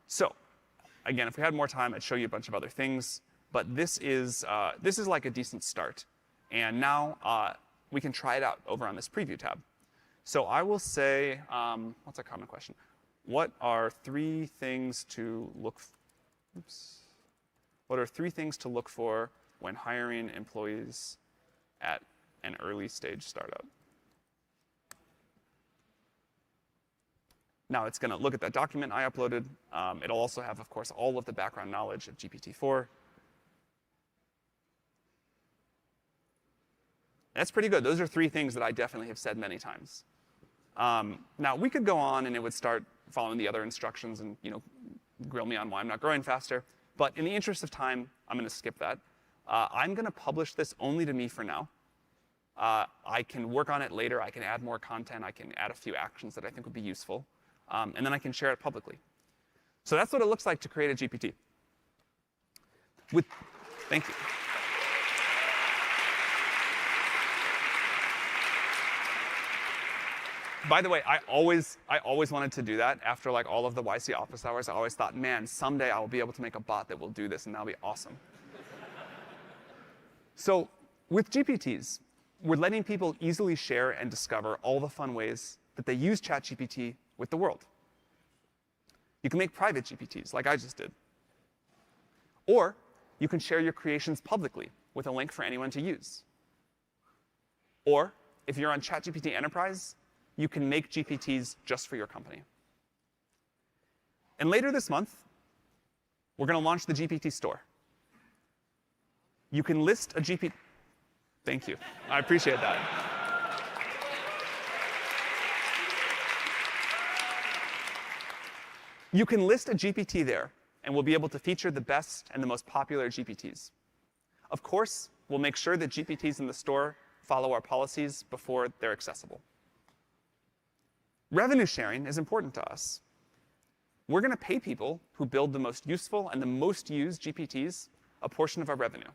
So again, if we had more time, I'd show you a bunch of other things. But this is like a decent start. And now we can try it out over on this preview tab. So I will say, what's a common question? What are 3 things to look What are 3 things to look for when hiring employees at an early stage startup? Now it's going to look at that document I uploaded. It'll also have, of course, all of the background knowledge of GPT-4. That's pretty good. Those are 3 things that I definitely have said many times. Now we could go on and it would start following the other instructions and grill me on why I'm not growing faster. But in the interest of time, I'm going to skip that. I'm going to publish this only to me for now. I can work on it later. I can add more content. I can add a few actions that I think would be useful. And then I can share it publicly. So that's what it looks like to create a GPT. Thank you. By the way, I always wanted to do that after like all of the YC office hours. I always thought, man, someday I will be able to make a bot that will do this, and that'll be awesome. So with GPTs, we're letting people easily share and discover all the fun ways that they use ChatGPT with the world. You can make private GPTs, like I just did. Or you can share your creations publicly with a link for anyone to use. Or if you're on ChatGPT Enterprise, you can make GPTs just for your company. And later this month, we're going to launch the GPT store. You can list a GPT. Thank you. I appreciate that. You can list a GPT there, and we'll be able to feature the best and the most popular GPTs. Of course, we'll make sure that GPTs in the store follow our policies before they're accessible. Revenue sharing is important to us. We're going to pay people who build the most useful and the most used GPTs a portion of our revenue.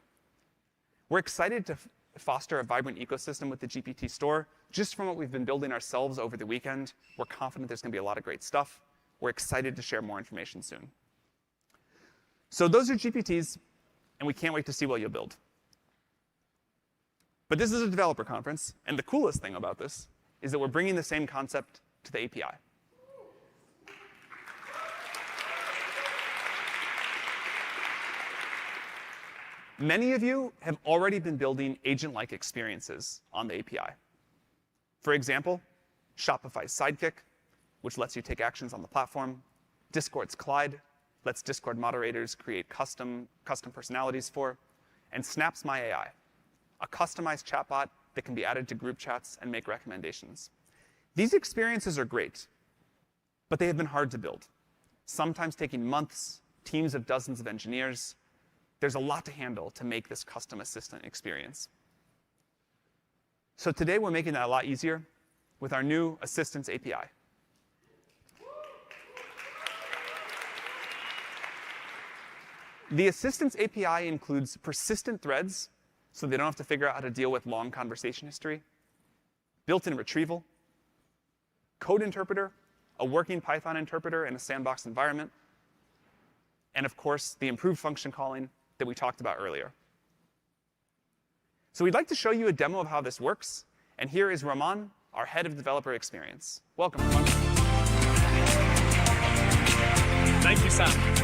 We're excited to foster a vibrant ecosystem with the GPT store. Just from what we've been building ourselves over the weekend, we're confident there's going to be a lot of great stuff. We're excited to share more information soon. So those are GPTs, and we can't wait to see what you'll build. But this is a developer conference, and the coolest thing about this is that we're bringing the same concept to the API. Many of you have already been building agent-like experiences on the API. For example, Shopify's Sidekick, which lets you take actions on the platform. Discord's Clyde lets Discord moderators create custom personalities for. And Snap's My AI, a customized chatbot that can be added to group chats and make recommendations. These experiences are great, but they have been hard to build, sometimes taking months, teams of dozens of engineers. There's a lot to handle to make this custom assistant experience. So today, we're making that a lot easier with our new Assistants API. The Assistants API includes persistent threads, so they don't have to figure out how to deal with long conversation history, built-in retrieval, code interpreter, a working Python interpreter in a sandbox environment, and of course, the improved function calling that we talked about earlier. So we'd like to show you a demo of how this works, and here is Raman, our head of developer experience. Welcome, Raman. Thank you, Sam.